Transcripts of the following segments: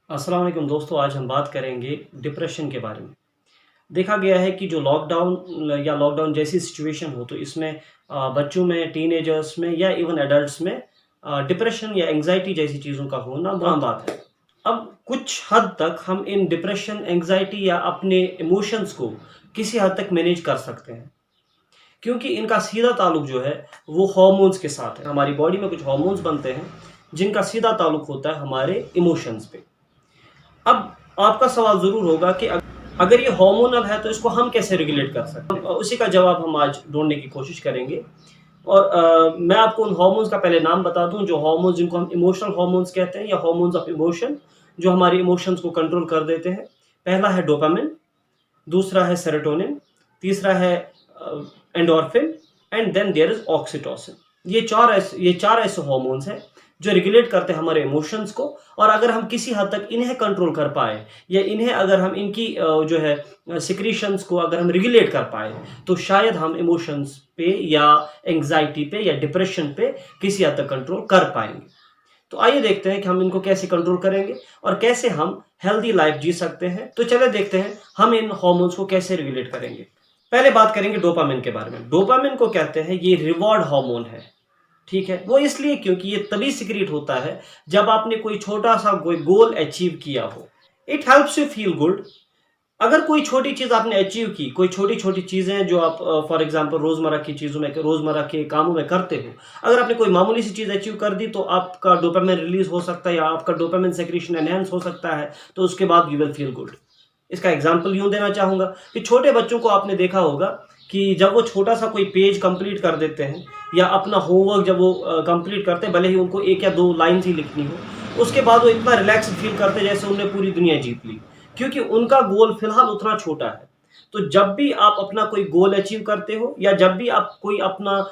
अस्सलाम वालेकुम दोस्तों, आज हम बात करेंगे डिप्रेशन के बारे में। देखा गया है कि जो लॉकडाउन या लॉकडाउन जैसी सिचुएशन हो तो इसमें बच्चों में, टीनेजर्स में या इवन एडल्ट्स में डिप्रेशन या एंग्ज़ायटी जैसी चीज़ों का होना आम बात है। अब कुछ हद तक हम इन डिप्रेशन, एंग्ज़ायटी या अपने इमोशंस को किसी हद तक मैनेज कर सकते हैं, क्योंकि इनका सीधा ताल्लुक जो है वो हार्मोन्स के साथ है। हमारी बॉडी में कुछ हार्मोन्स बनते हैं, जिनका सीधा ताल्लुक होता है हमारे इमोशंस पे। अब आपका सवाल ज़रूर होगा कि अगर ये हार्मोनल है तो इसको हम कैसे रेगुलेट कर सकते हैं? उसी का जवाब हम आज ढूँढने की कोशिश करेंगे और मैं आपको उन हार्मोन्स का पहले नाम बता दूँ, जो हार्मोन्स जिनको हम इमोशनल हार्मोन्स कहते हैं या हार्मोन्स ऑफ इमोशन, जो हमारे इमोशंस को कंट्रोल कर देते हैं। पहला है डोपामिन, दूसरा है सेरोटोनिन, तीसरा है endorphin and then there is oxytocin. ये चार ऐसे हार्मोन्स हैं जो रेगुलेट करते हैं हमारे इमोशंस को, और अगर हम किसी हद तक इन्हें कंट्रोल कर पाए या इन्हें अगर हम इनकी जो है सिक्रीशंस को अगर हम रेगुलेट कर पाए तो शायद हम इमोशंस पे या एंग्जाइटी पे या डिप्रेशन पे किसी हद तक कंट्रोल कर पाएंगे। तो आइए देखते हैं कि हम इनको कैसे कंट्रोल करेंगे और कैसे हम हेल्दी लाइफ जी सकते हैं। तो चले देखते हैं हम इन हार्मोन्स को कैसे रेगुलेट करेंगे। पहले बात करेंगे डोपामिन के बारे में। डोपामिन को कहते हैं ये रिवॉर्ड हार्मोन है, ठीक है? वो इसलिए क्योंकि ये तभी सिक्रीट होता है जब आपने कोई छोटा-सा कोई गोल अचीव किया हो। It helps you feel good. अगर कोई छोटी चीज़ आपने अचीव की, कोई छोटी-छोटी चीज़ें जो आप फॉर एग्ज़ाम्पल रोज़मर्रा की चीज़ों में, रोज़मर्रा के कामों में करते हो, अगर आपने कोई मामूली सी चीज़ अचीव कर दी तो आपका डोपामाइन रिलीज़ हो सकता है या आपका डोपामाइन सेक्रीशन एनहांस हो सकता है, तो उसके बाद यू विल फील गुड। इसका एग्ज़ाम्पल यूँ देना चाहूँगा कि छोटे बच्चों को आपने देखा होगा कि जब वो छोटा-सा कोई पेज कंप्लीट कर देते हैं या अपना होमवर्क जब वो कंप्लीट करते हैं, भले ही उनको 1 या 2 लाइन्स ही लिखनी हो, उसके बाद वो इतना रिलैक्स फील करते हैं जैसे उन्होंने पूरी दुनिया जीत ली, क्योंकि उनका गोल फिलहाल उतना छोटा है। तो जब भी आप अपना कोई गोल अचीव करते हो या जब भी आप कोई अपना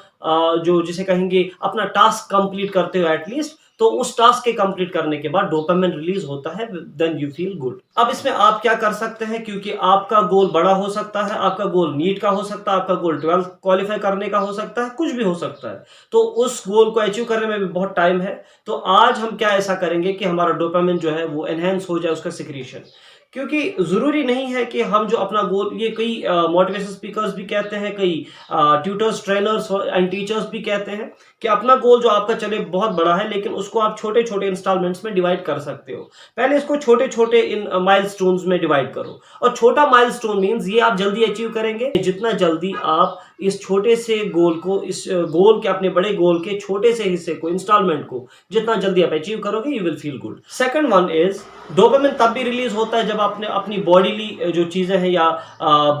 जो जिसे कहेंगे अपना टास्क कंप्लीट करते हो एटलीस्ट, तो उस टास्क के कंप्लीट करने के बाद डोपामाइन रिलीज होता है, देन यू फील गुड। अब इसमें आप क्या कर सकते हैं, क्योंकि आपका गोल बड़ा हो सकता है, आपका गोल नीट का हो सकता है, आपका गोल 12th क्वालिफाई करने का हो सकता है, कुछ भी हो सकता है। तो उस गोल को अचीव करने में भी बहुत टाइम है। तो आज हम क्या ऐसा करेंगे कि हमारा डोपामाइन जो है वो एनहांस हो जाए, उसका सिक्रीशन। क्योंकि ज़रूरी नहीं है कि हम जो अपना गोल, ये कई मोटिवेशनल स्पीकर्स भी कहते हैं, कई ट्यूटर्स, ट्रेनर्स एंड टीचर्स भी कहते हैं कि अपना गोल जो आपका चले बहुत बड़ा है, लेकिन उसको आप छोटे-छोटे इंस्टॉलमेंट्स में डिवाइड कर सकते हो। पहले इसको छोटे-छोटे इन माइलस्टोन्स में डिवाइड करो, और छोटा माइलस्टोन मीन्स ये आप जल्दी अचीव करेंगे। जितना जल्दी आप इस छोटे से गोल को, इस गोल के, अपने बड़े गोल के छोटे से हिस्से को, इंस्टॉलमेंट को जितना जल्दी आप अचीव करोगे, you will feel good. Second one is dopamine तब भी रिलीज होता है जब आपने अपनी बॉडीली जो चीज़ें हैं या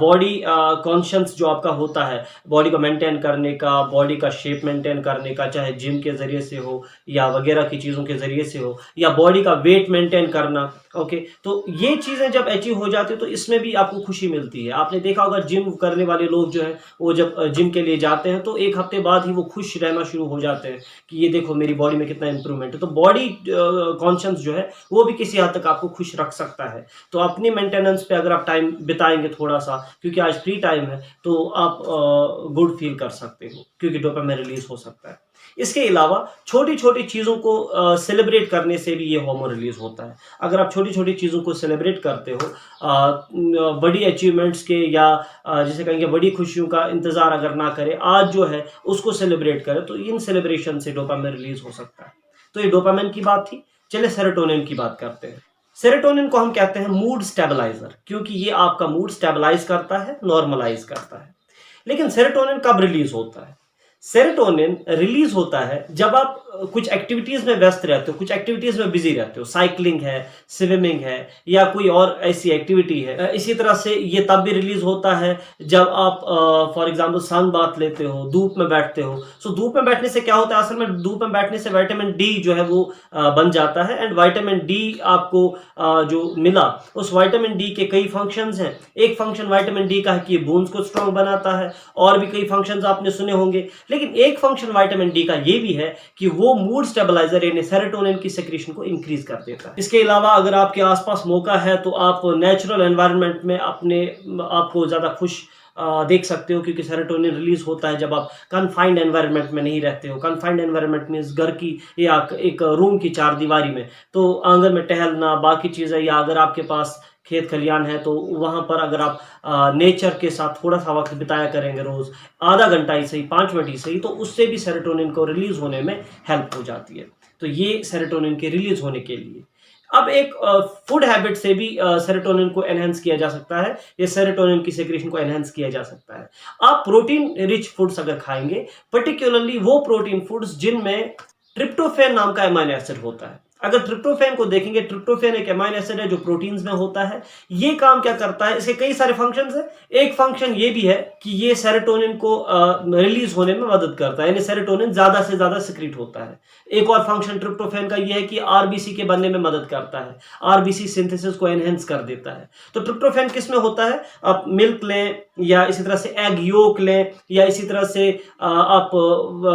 बॉडी कॉन्शियस जो आपका होता है, बॉडी को मेंटेन करने का, बॉडी का शेप मेंटेन करने का, चाहे जिम के ज़रिए से हो या वगैरह की चीज़ों के ज़रिए से हो, या बॉडी का वेट मेंटेन करना, ओके? तो ये चीज़ें जब अचीव हो जाती है तो इसमें भी आपको खुशी मिलती है। आपने देखा होगा जिम करने वाले लोग जो हैं वो जब जिम के लिए जाते हैं तो 1 हफ्ते बाद ही वो खुश रहना शुरू हो जाते हैं कि ये देखो मेरी बॉडी में कितना इंप्रूवमेंट है। तो बॉडी कॉन्शियस जो है वो भी किसी हद तक आपको खुश रख सकता है। तो अपनी मेंटेनेंस पे अगर आप टाइम बिताएंगे थोड़ा सा, क्योंकि आज फ्री टाइम है, तो आप गुड फील कर सकते हो, क्योंकि डोपामाइन रिलीज हो सकता है। इसके अलावा छोटी-छोटी चीज़ों को सेलिब्रेट करने से भी ये हार्मोन रिलीज़ होता है। अगर आप छोटी-छोटी चीज़ों को सेलिब्रेट करते हो, बड़ी अचीवमेंट्स के या जिसे कहेंगे बड़ी खुशियों का इंतज़ार अगर ना करें, आज जो है उसको सेलिब्रेट करें, तो इन सेलिब्रेशन से डोपामाइन रिलीज़ हो सकता है। तो ये डोपामाइन की बात थी। चलिए सेरोटोनिन की बात करते हैं। सेरोटोनिन को हम कहते हैं मूड स्टेबलाइज़र, क्योंकि ये आपका मूड स्टेबलाइज़ करता है, नॉर्मलाइज़ करता है। लेकिन सेरोटोनिन कब रिलीज़ होता है? सेरोटोनिन रिलीज होता है जब आप कुछ एक्टिविटीज़ में व्यस्त रहते हो, कुछ एक्टिविटीज़ में बिजी रहते हो, साइकिलिंग है, स्विमिंग है या कोई और ऐसी एक्टिविटी है। इसी तरह से ये तब भी रिलीज होता है जब आप फॉर एग्जांपल सन बाथ लेते हो, धूप में बैठते हो। सो धूप में बैठने से क्या होता है, असल में धूप में बैठने से विटामिन डी जो है वो बन जाता है, एंड विटामिन डी आपको जो मिला, उस विटामिन डी के कई फंक्शंस हैं। एक फंक्शन विटामिन डी का है कि ये बोन्स को स्ट्रॉन्ग बनाता है, और भी कई फंक्शंस आपने सुने होंगे, लेकिन एक फंक्शन विटामिन डी का ये भी है कि वो मूड स्टेबलाइजर यानी सेरोटोनिन की सेक्रीशन को इंक्रीज कर देता है। इसके अलावा अगर आपके आसपास मौका है तो आप नेचुरल एनवायरनमेंट में अपने आप को ज़्यादा खुश देख सकते हो, क्योंकि सेरोटोनिन रिलीज होता है जब आप कन्फाइंड एनवायरनमेंट में नहीं रहते हो। कन्फाइंड एनवायरनमेंट मीन्स घर की या एक रूम की चार दीवारी में, तो आंगन में टहलना, बाकी चीज़ें, या अगर आपके पास खेत खलियान है तो वहाँ पर अगर आप नेचर के साथ थोड़ा सा वक्त बिताया करेंगे रोज़, आधा घंटा ही सही, 5 मिनट ही सही, तो उससे भी सेरोटोनिन को रिलीज होने में हेल्प हो जाती है। तो ये सेरोटोनिन के रिलीज होने के लिए। अब एक फूड हैबिट से भी सेरोटोनिन को एनहांस किया जा सकता है, या सेरोटोनिन की सेक्रेशन को एनहांस किया जा सकता है। आप प्रोटीन रिच फूड्स अगर खाएंगे, पर्टिकुलरली वो प्रोटीन फूड्स जिनमें ट्रिप्टोफैन नाम का अमीनो एसिड होता है। अगर ट्रिप्टोफैन को देखेंगे, ट्रिप्टोफैन एक अमीनो एसिड है जो प्रोटीन्स में होता है। ये काम क्या करता है, इसके कई सारे फंक्शंस हैं। एक फंक्शन ये भी है कि ये सेरोटोनिन को रिलीज होने में मदद करता है, यानी सेरोटोनिन ज्यादा से ज्यादा सिक्रीट होता है। एक और फंक्शन ट्रिप्टोफैन का ये है कि आरबीसी के बनने में मदद करता है, आरबीसी सिंथेसिस को एनहेंस कर देता है। तो ट्रिप्टोफैन किस में होता है, आप मिल्क लें, या इसी तरह से एग योक लें, या इसी तरह से आप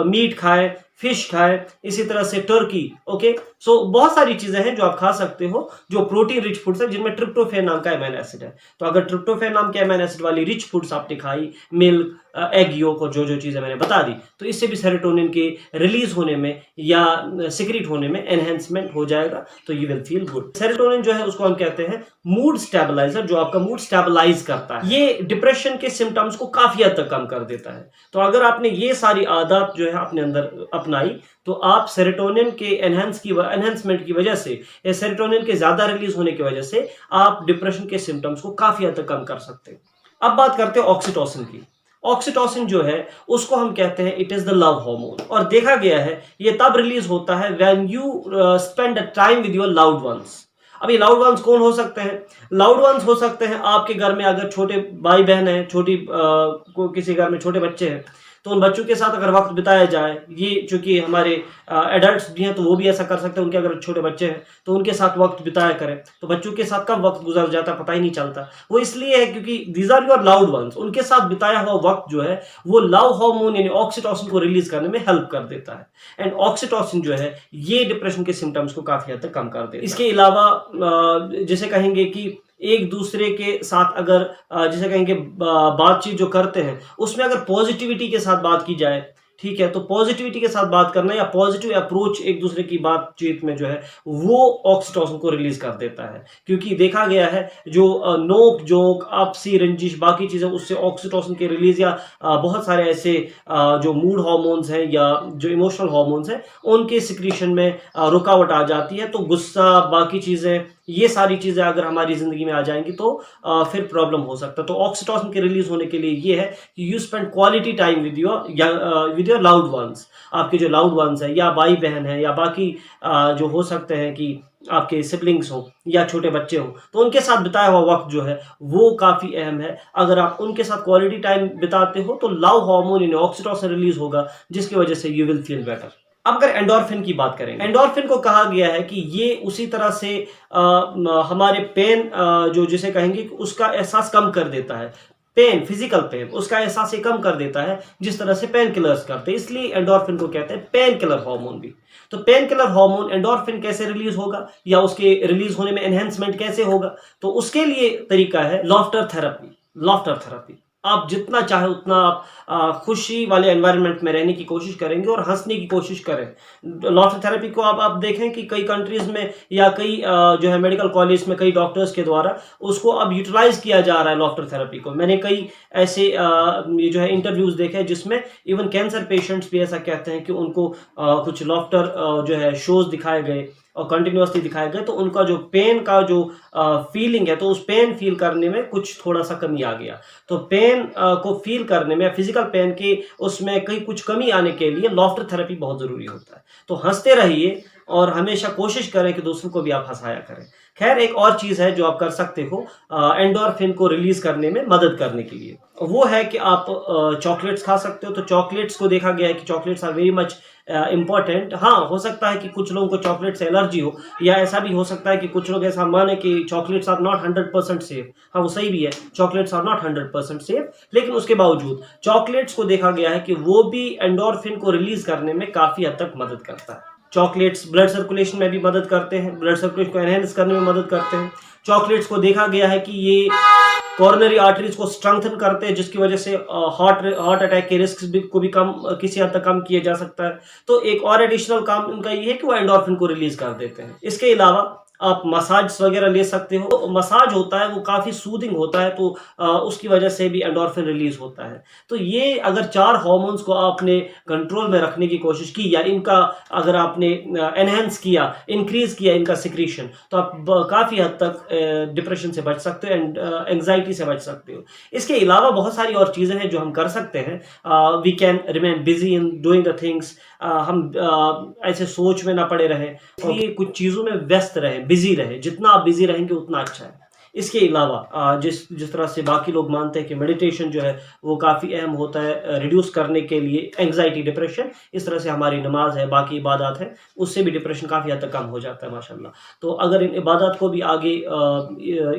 मीट खाएं, फिश खाएं, इसी तरह से टर्की। ओके, सो बहुत सारी चीजें हैं जो आप खा सकते हो जो प्रोटीन रिच फूड्स है, जिनमें ट्रिप्टोफैन नाम का अमीनो एसिड है। तो अगर ट्रिप्टोफैन नाम के अमीनो एसिड वाली रिच फूड्स आपने खाई, मिल्क, एग योक और जो जो चीजें मैंने बता दी, तो इससे भी सेरोटोनिन के रिलीज होने में या सिक्रीट होने में एनहेंसमेंट हो जाएगा, तो you will feel good. Serotonin जो है उसको हम कहते हैं मूड स्टेबलाइजर, जो आपका मूड स्टेबलाइज करता है। ये डिप्रेशन के सिम्टम्स को काफी हद तक कम कर देता है। तो अगर आपने ये सारी आदत जो है अपने अंदर अपनाई, तो आप सेरोटोनिन के एनहेंसमेंट की वजह से, या सेरोटोनिन के ज्यादा रिलीज होने की वजह से आप डिप्रेशन के सिम्टम्स को काफी हद तक कम कर सकते हैं। अब बात करते हैं ऑक्सीटोसिन की। ऑक्सीटोसिन जो है उसको हम कहते हैं it is the love hormone, और देखा गया है ये तब रिलीज होता है when you spend time with your loved ones. अब ये लाउड वंस कौन हो सकते हैं? लाउड वंस हो सकते हैं आपके घर में अगर छोटे भाई बहन है, किसी घर में छोटे बच्चे हैं, तो उन बच्चों के साथ अगर वक्त बिताया जाए, ये चूंकि हमारे एडल्ट्स भी हैं तो वो भी ऐसा कर सकते हैं, उनके अगर छोटे बच्चे हैं तो उनके साथ वक्त बिताया करें, तो बच्चों के साथ कब वक्त गुजर जाता है पता ही नहीं चलता। वो इसलिए है क्योंकि these are your loved ones, उनके साथ बिताया हुआ वक्त जो है वो लव हार्मोन यानी ऑक्सीटोसिन को रिलीज करने में हेल्प कर देता है। एंड ऑक्सीटोसिन जो है ये डिप्रेशन के सिम्टम्स को काफी हद तक कम कर देता है। इसके अलावा जिसे कहेंगे कि एक दूसरे के साथ अगर जिसे कहेंगे बातचीत जो करते हैं, उसमें अगर पॉजिटिविटी के साथ बात की जाए, ठीक है, तो पॉजिटिविटी के साथ बात करना या पॉजिटिव अप्रोच एक दूसरे की बातचीत में जो है वो ऑक्सीटोसिन को रिलीज कर देता है। क्योंकि देखा गया है जो नोक जोक, आपसी रंजिश, बाकी चीजें, उससे ऑक्सीटोसिन के रिलीज या बहुत सारे ऐसे जो मूड हार्मोन्स हैं या जो इमोशनल हार्मोन्स हैं उनके सिक्रीशन में रुकावट आ जाती है। तो गुस्सा, बाकी चीजें, ये सारी चीजें अगर हमारी जिंदगी में आ जाएंगी तो फिर प्रॉब्लम हो सकता है। तो ऑक्सीटोसिन के रिलीज होने के लिए ये है कि you spend quality time with your loved ones. आपके जो लाउड वंस है या भाई बहन है या बाकी जो हो सकते हैं कि आपके सिबलिंग्स हो या छोटे बच्चे हो, तो उनके साथ बिताया हुआ वक्त जो है वो काफी अहम है। अगर आप उनके साथ क्वालिटी टाइम बिताते हो तो लव हार्मोन यानी ऑक्सीटोसिन रिलीज होगा, जिसकी वजह से यू विल फील बेटर। अब अगर एंडोर्फिन की बात करें, एंडोर्फिन को कहा गया है कि ये उसी तरह से हमारे पेन जो जिसे कहेंगे उसका एहसास कम कर देता है। पेन, फिजिकल पेन, उसका एहसास ये कम कर देता है जिस तरह से पेन किलर्स करते हैं, इसलिए एंडोर्फिन को कहते हैं पेन किलर हार्मोन भी। तो पेन किलर हार्मोन एंडोर्फिन कैसे रिलीज होगा या उसके रिलीज होने में एनहेंसमेंट कैसे होगा? तो उसके लिए तरीका है लाफ्टर थेरेपी। लाफ्टर थेरेपी आप जितना चाहे उतना आप खुशी वाले एनवायरनमेंट में रहने की कोशिश करेंगे और हंसने की कोशिश करें। लाफ्टर थेरेपी को आप देखें कि कई कंट्रीज में या कई जो है मेडिकल कॉलेज में कई डॉक्टर्स के द्वारा उसको अब यूटिलाइज किया जा रहा है लाफ्टर थेरेपी को। मैंने कई ऐसे ये जो है इंटरव्यूज देखे हैं जिसमें इवन कैंसर पेशेंट्स भी ऐसा कहते हैं कि उनको कुछ लाफ्टर जो है शोज दिखाए गए और कंटिन्यूसली दिखाए गए, तो उनका जो पेन का जो फीलिंग है, तो उस पेन फील करने में कुछ थोड़ा सा कमी आ गया। तो पेन को फील करने में, फिजिकल पेन के उसमें कहीं कुछ कमी आने के लिए लाफ्टर थेरेपी बहुत जरूरी होता है। तो हंसते रहिए और हमेशा कोशिश करें कि दूसरों को भी आप हंसाया करें। खैर, एक और चीज है जो आप कर सकते हो एंडोर्फिन को रिलीज करने में मदद करने के लिए, वो है कि आप चॉकलेट्स खा सकते हो। तो चॉकलेट्स को देखा गया है कि chocolates are very much important. हाँ, हो सकता है कि कुछ लोगों को चॉकलेट से एलर्जी हो, या ऐसा भी हो सकता है कि कुछ लोग ऐसा माने कि चॉकलेट्स आर नॉट 100% सेफ। हाँ, वो सही भी है, चॉकलेट्स आर नॉट 100% सेफ, लेकिन उसके बावजूद चॉकलेट्स को देखा गया है कि वो भी एंडोर्फिन को रिलीज करने में काफी हद तक मदद करता है। चॉकलेट्स ब्लड सर्कुलेशन में भी मदद करते हैं, ब्लड सर्कुलेशन को एनहेंस करने में मदद करते हैं। चॉकलेट्स को देखा गया है कि ये कॉर्नरी आर्टरीज को स्ट्रेंथन करते हैं, जिसकी वजह से हार्ट अटैक के रिस्क भी को भी कम किसी हद तक कम किया जा सकता है। तो एक और एडिशनल काम उनका ये है कि वो एंडोर्फिन को रिलीज कर देते हैं। इसके अलावा आप मसाज वगैरह ले सकते हो। तो मसाज होता है वो काफ़ी सूदिंग होता है, तो उसकी वजह से भी एंडोर्फिन रिलीज होता है। तो ये अगर 4 हार्मोन्स को आपने कंट्रोल में रखने की कोशिश की या इनका अगर आपने एनहेंस किया, इंक्रीज किया इनका सिक्रीशन, तो आप काफ़ी हद तक डिप्रेशन से बच सकते हो एंड एंग्जाइटी से बच सकते हो। इसके अलावा बहुत सारी और चीज़ें हैं जो हम कर सकते हैं। We can remain busy in doing the things. हम ऐसे सोच में ना पड़े रहें, इसलिए कुछ चीज़ों में व्यस्त रहें, बिजी रहें। जितना आप बिजी रहेंगे उतना अच्छा है। इसके अलावा जिस जिस तरह से बाकी लोग मानते हैं कि मेडिटेशन जो है वो काफ़ी अहम होता है रिड्यूस करने के लिए एंग्जाइटी, डिप्रेशन, इस तरह से हमारी नमाज है, बाकी इबादत है, उससे भी डिप्रेशन काफ़ी हद तक कम हो जाता है माशाल्लाह। तो अगर इन इबादत को भी आगे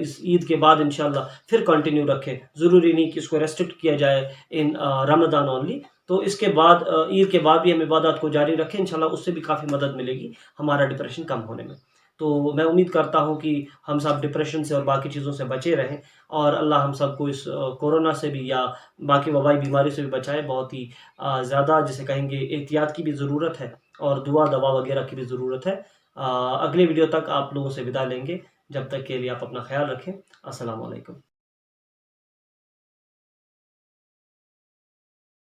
इस ईद के बाद इंशाल्लाह फिर कंटिन्यू रखें, ज़रूरी नहीं कि इसको रेस्ट्रिक्ट किया जाए इन रमज़ान ओनली। तो इसके बाद ईद के बाद भी हम इबादत को जारी रखें, इंशाल्लाह उससे भी काफ़ी मदद मिलेगी हमारा डिप्रेशन कम होने में। तो मैं उम्मीद करता हूँ कि हम सब डिप्रेशन से और बाकी चीज़ों से बचे रहें और अल्लाह हम सबको इस कोरोना से भी या बाकी वबाई बीमारी से भी बचाए। बहुत ही ज़्यादा जिसे कहेंगे एहतियात की भी ज़रूरत है और दुआ दवा वगैरह की भी ज़रूरत है। अगले वीडियो तक आप लोगों से विदा लेंगे। जब तक के लिए आप अपना ख्याल रखें। अस्सलाम वालेकुम।